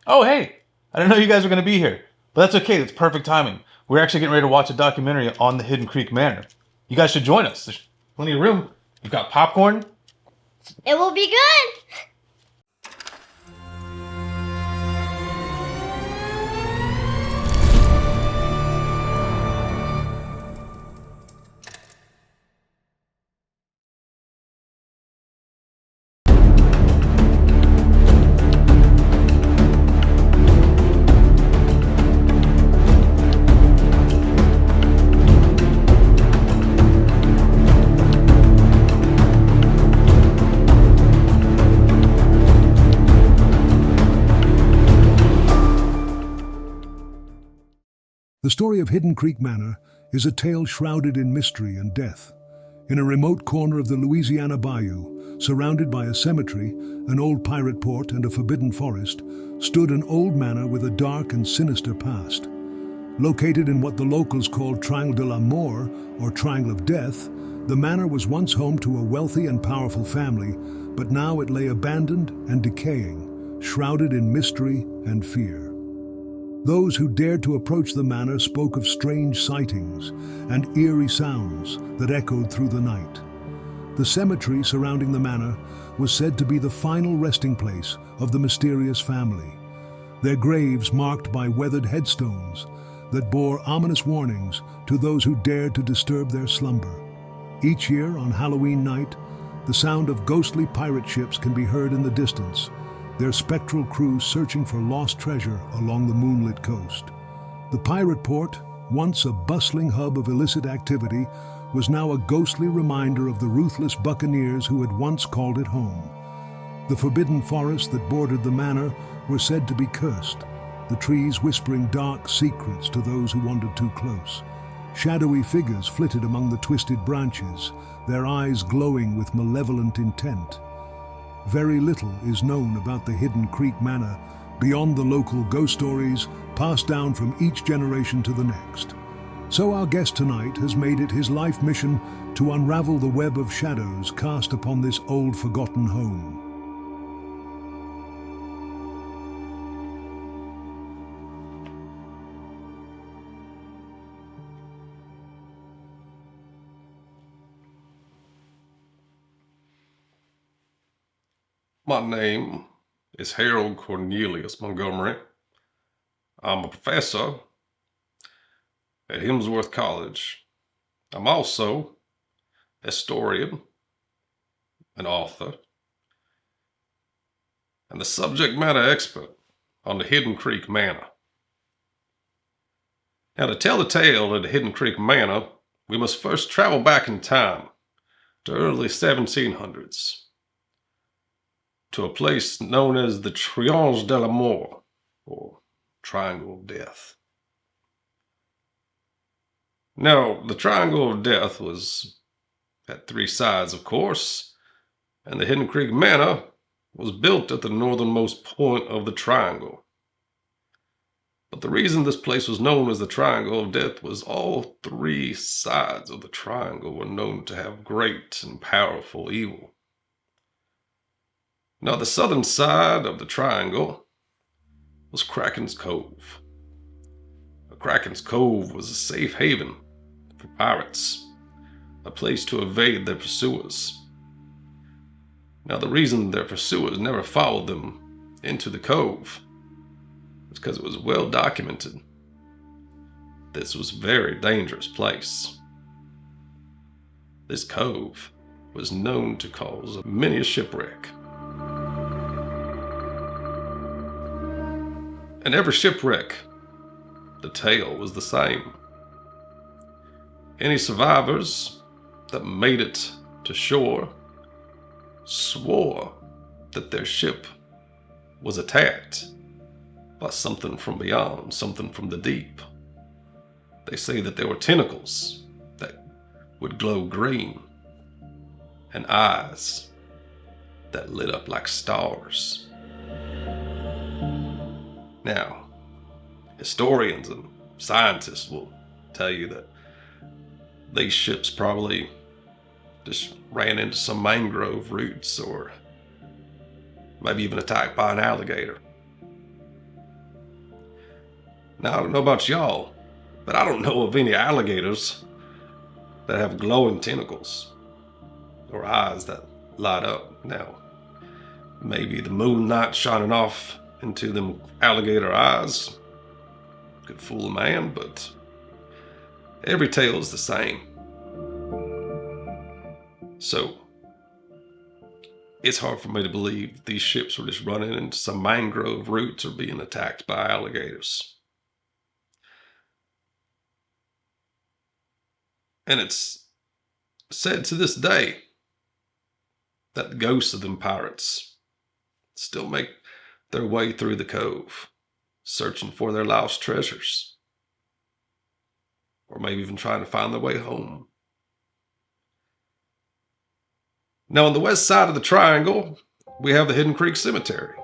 Oh, hey! I didn't know you guys were going to be here. But that's okay, it's perfect timing. We're actually getting ready to watch a documentary on the Hidden Creek Manor. You guys should join us. There's plenty of room. You've got popcorn. It will be good. The story of Hidden Creek Manor is a tale shrouded in mystery and death. In a remote corner of the Louisiana bayou, surrounded by a cemetery, an old pirate port, and a forbidden forest, stood an old manor with a dark and sinister past. Located in what the locals called Triangle de la Mort, or Triangle of Death, the manor was once home to a wealthy and powerful family, but now it lay abandoned and decaying, shrouded in mystery and fear. Those who dared to approach the manor spoke of strange sightings and eerie sounds that echoed through the night. The cemetery surrounding the manor was said to be the final resting place of the mysterious family, their graves marked by weathered headstones that bore ominous warnings to those who dared to disturb their slumber. Each year on Halloween night, the sound of ghostly pirate ships can be heard in the distance, their spectral crews searching for lost treasure along the moonlit coast. The pirate port, once a bustling hub of illicit activity, was now a ghostly reminder of the ruthless buccaneers who had once called it home. The forbidden forests that bordered the manor were said to be cursed, the trees whispering dark secrets to those who wandered too close. Shadowy figures flitted among the twisted branches, their eyes glowing with malevolent intent. Very little is known about the Hidden Creek Manor beyond the local ghost stories passed down from each generation to the next. So our guest tonight has made it his life mission to unravel the web of shadows cast upon this old forgotten home. My name is Harold Cornelius Montgomery. I'm a professor at Hemsworth College. I'm also a historian, an author, and the subject matter expert on the Hidden Creek Manor. Now, to tell the tale of the Hidden Creek Manor, we must first travel back in time to early 1700s. To a place known as the Triangle de la Mort, or Triangle of Death. Now, the Triangle of Death had three sides, of course, and the Hidden Creek Manor was built at the northernmost point of the triangle. But the reason this place was known as the Triangle of Death was all three sides of the triangle were known to have great and powerful evil. Now, the southern side of the triangle was Kraken's Cove. Kraken's Cove was a safe haven for pirates, a place to evade their pursuers. Now, the reason their pursuers never followed them into the cove was because it was well documented. This was a very dangerous place. This cove was known to cause many a shipwreck. And every shipwreck, the tale was the same. Any survivors that made it to shore swore that their ship was attacked by something from beyond, something from the deep. They say that there were tentacles that would glow green and eyes that lit up like stars. Now, historians and scientists will tell you that these ships probably just ran into some mangrove roots or maybe even attacked by an alligator. Now, I don't know about y'all, but I don't know of any alligators that have glowing tentacles or eyes that light up. Now, maybe the moonlight shining off into them alligator eyes could fool a man, but every tale is the same. So, it's hard for me to believe these ships were just running into some mangrove roots or being attacked by alligators. And it's said to this day that the ghosts of them pirates still make their way through the cove, searching for their lost treasures, or maybe even trying to find their way home. Now, on the west side of the triangle, we have the Hidden Creek Cemetery.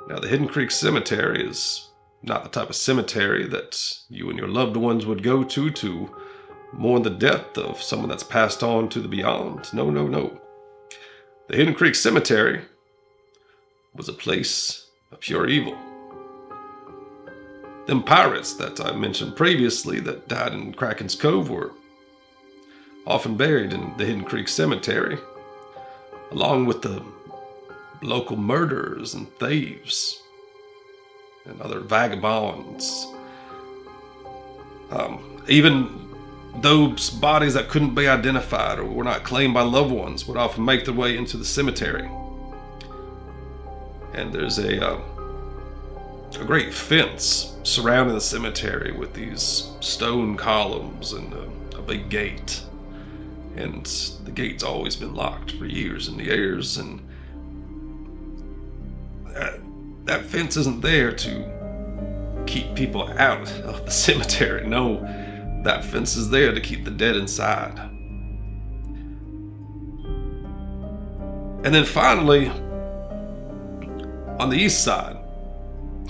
Now, the Hidden Creek Cemetery is not the type of cemetery that you and your loved ones would go to mourn the death of someone that's passed on to the beyond. No, no, no. The Hidden Creek Cemetery was a place of pure evil. Them pirates that I mentioned previously that died in Kraken's Cove were often buried in the Hidden Creek Cemetery, along with the local murderers and thieves and other vagabonds. Even those bodies that couldn't be identified or were not claimed by loved ones would often make their way into the cemetery. And there's a great fence surrounding the cemetery with these stone columns and a big gate. And the gate's always been locked for years and years, and that fence isn't there to keep people out of the cemetery. No, that fence is there to keep the dead inside. And then finally, on the east side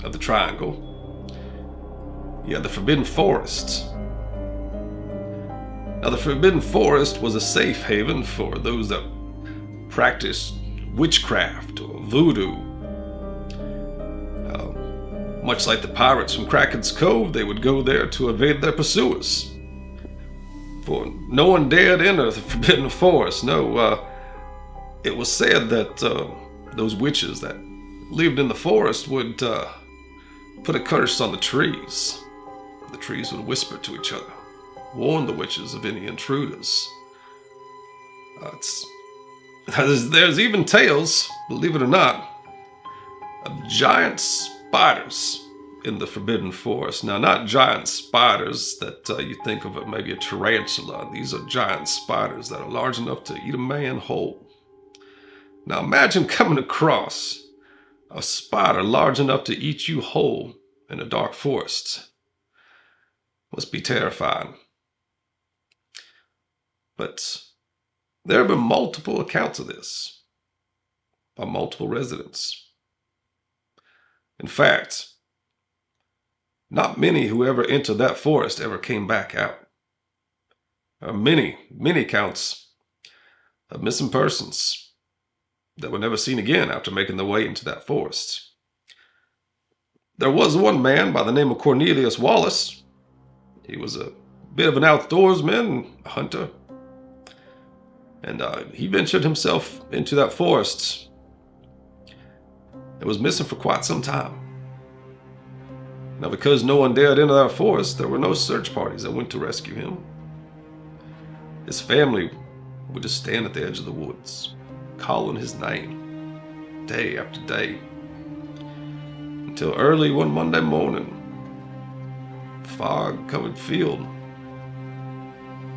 of the triangle, you have the Forbidden Forest. Now, the Forbidden Forest was a safe haven for those that practiced witchcraft or voodoo. Much like the pirates from Kraken's Cove, they would go there to evade their pursuers. For no one dared enter the Forbidden Forest. No, it was said that those witches that lived in the forest would put a curse on the trees. The trees would whisper to each other, warn the witches of any intruders. There's even tales, believe it or not, of giant spiders in the Forbidden Forest. Now, not giant spiders that you think of maybe a tarantula. These are giant spiders that are large enough to eat a man whole. Now, imagine coming across a spider large enough to eat you whole in a dark forest. Must be terrifying. But there have been multiple accounts of this by multiple residents. In fact, not many who ever entered that forest ever came back out. There are many accounts of missing persons that were never seen again after making their way into that forest. There was one man by the name of Cornelius Wallace. He was a bit of an outdoorsman, a hunter. And he ventured himself into that forest. It was missing for quite some time. Now, because no one dared enter that forest, there were no search parties that went to rescue him. His family would just stand at the edge of the woods, calling his name, day after day, until early one Monday morning, fog-covered field.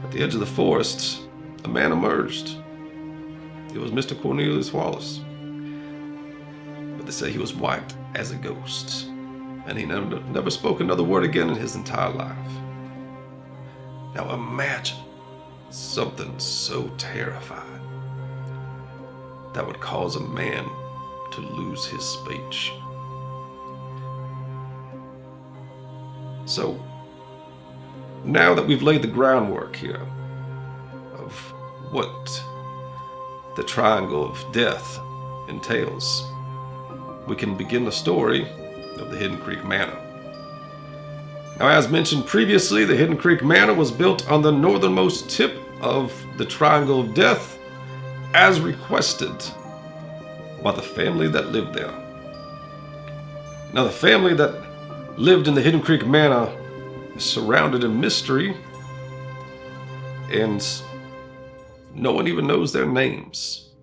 At the edge of the forest, a man emerged. It was Mr. Cornelius Wallace. But they say he was white as a ghost, and he never spoke another word again in his entire life. Now imagine something so terrifying that would cause a man to lose his speech. So, now that we've laid the groundwork here of what the Triangle of Death entails, we can begin the story of the Hidden Creek Manor. Now, as mentioned previously, the Hidden Creek Manor was built on the northernmost tip of the Triangle of Death, as requested by the family that lived there. Now, the family that lived in the Hidden Creek Manor is surrounded in mystery, and no one even knows their names.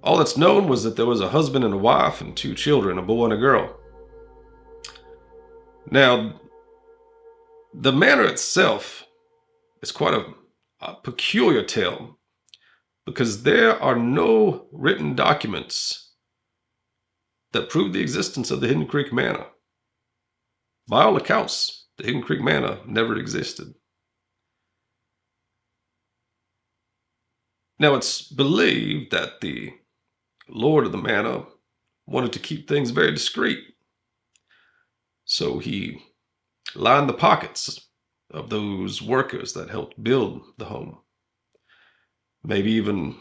All that's known was that there was a husband and a wife and 2 children, a boy and a girl. Now, the manor itself is quite a peculiar tale, because there are no written documents that prove the existence of the Hidden Creek Manor. By all accounts, the Hidden Creek Manor never existed. Now, it's believed that the lord of the manor wanted to keep things very discreet, so he lined the pockets of those workers that helped build the home. Maybe even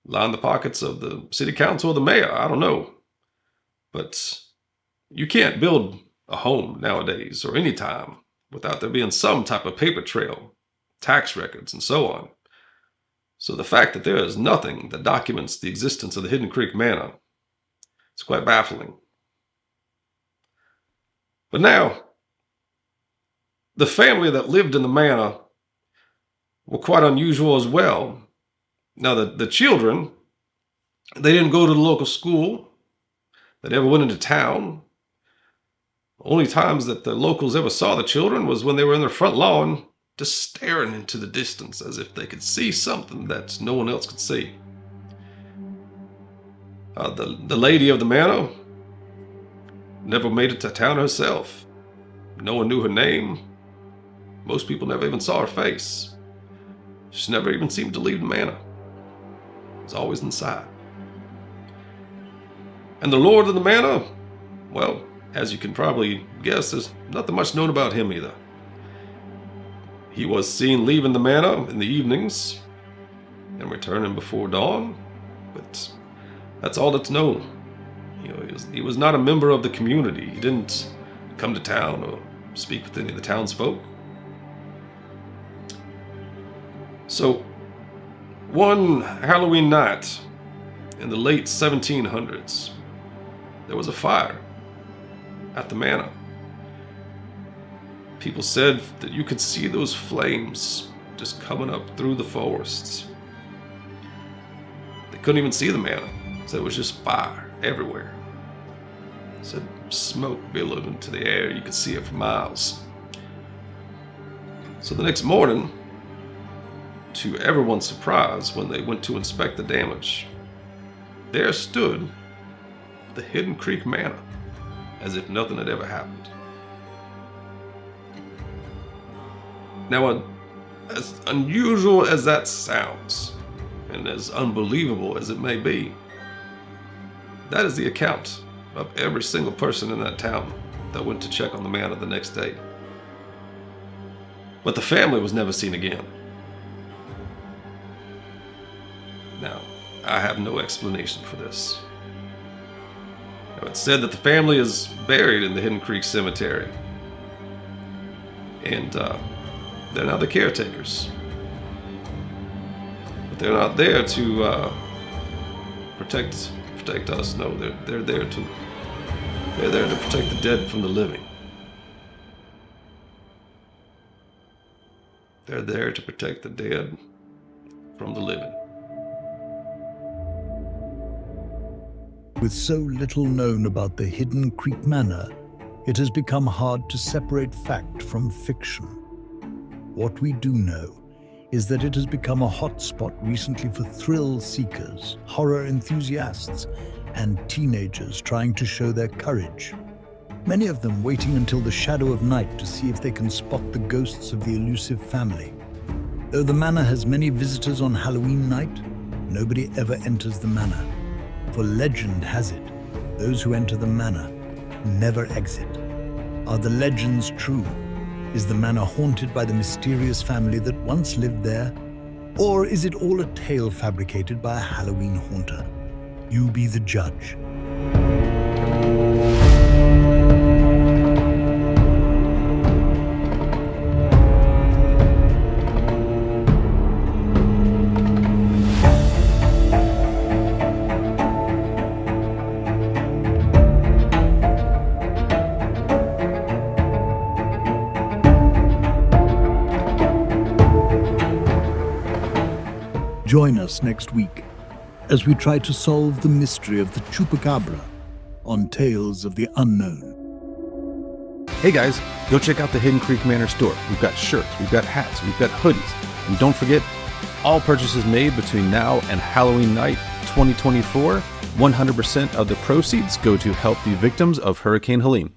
lined the pockets of the city council or the mayor, I don't know. But you can't build a home nowadays or any time without there being some type of paper trail, tax records, and so on. So the fact that there is nothing that documents the existence of the Hidden Creek Manor is quite baffling. But now, the family that lived in the manor were quite unusual as well. Now, the children, they didn't go to the local school. They never went into town. The only times that the locals ever saw the children was when they were in their front lawn, just staring into the distance as if they could see something that no one else could see. The lady of the manor never made it to town herself. No one knew her name. Most people never even saw her face. She never even seemed to leave the manor. Was always inside. And the lord of the manor, well, as you can probably guess, there's nothing much known about him either. He was seen leaving the manor in the evenings and returning before dawn, but that's all that's known. He was not a member of the community. He didn't come to town or speak with any of the townsfolk. So, one Halloween night in the late 1700s, there was a fire at the manor. People said that you could see those flames just coming up through the forests. They couldn't even see the manor, so it was just fire everywhere. Said smoke billowed into the air, you could see it for miles. So the next morning, to everyone's surprise, when they went to inspect the damage, there stood the Hidden Creek Manor, as if nothing had ever happened. Now, as unusual as that sounds, and as unbelievable as it may be, that is the account of every single person in that town that went to check on the manor the next day. But the family was never seen again. Now, I have no explanation for this. Now, it's said that the family is buried in the Hidden Creek Cemetery. And they're now the caretakers. But they're not there to protect us. No, they're there to protect the dead from the living. They're there to protect the dead from the living. With so little known about the Hidden Creek Manor, it has become hard to separate fact from fiction. What we do know is that it has become a hotspot recently for thrill seekers, horror enthusiasts, and teenagers trying to show their courage. Many of them waiting until the shadow of night to see if they can spot the ghosts of the elusive family. Though the manor has many visitors on Halloween night, nobody ever enters the manor. For legend has it, those who enter the manor never exit. Are the legends true? Is the manor haunted by the mysterious family that once lived there? Or is it all a tale fabricated by a Halloween haunter? You be the judge. Join us next week as we try to solve the mystery of the Chupacabra on Tales of the Unknown. Hey guys, go check out the Hidden Creek Manor store. We've got shirts, we've got hats, we've got hoodies. And don't forget, all purchases made between now and Halloween night 2024, 100% of the proceeds go to help the victims of Hurricane Helene.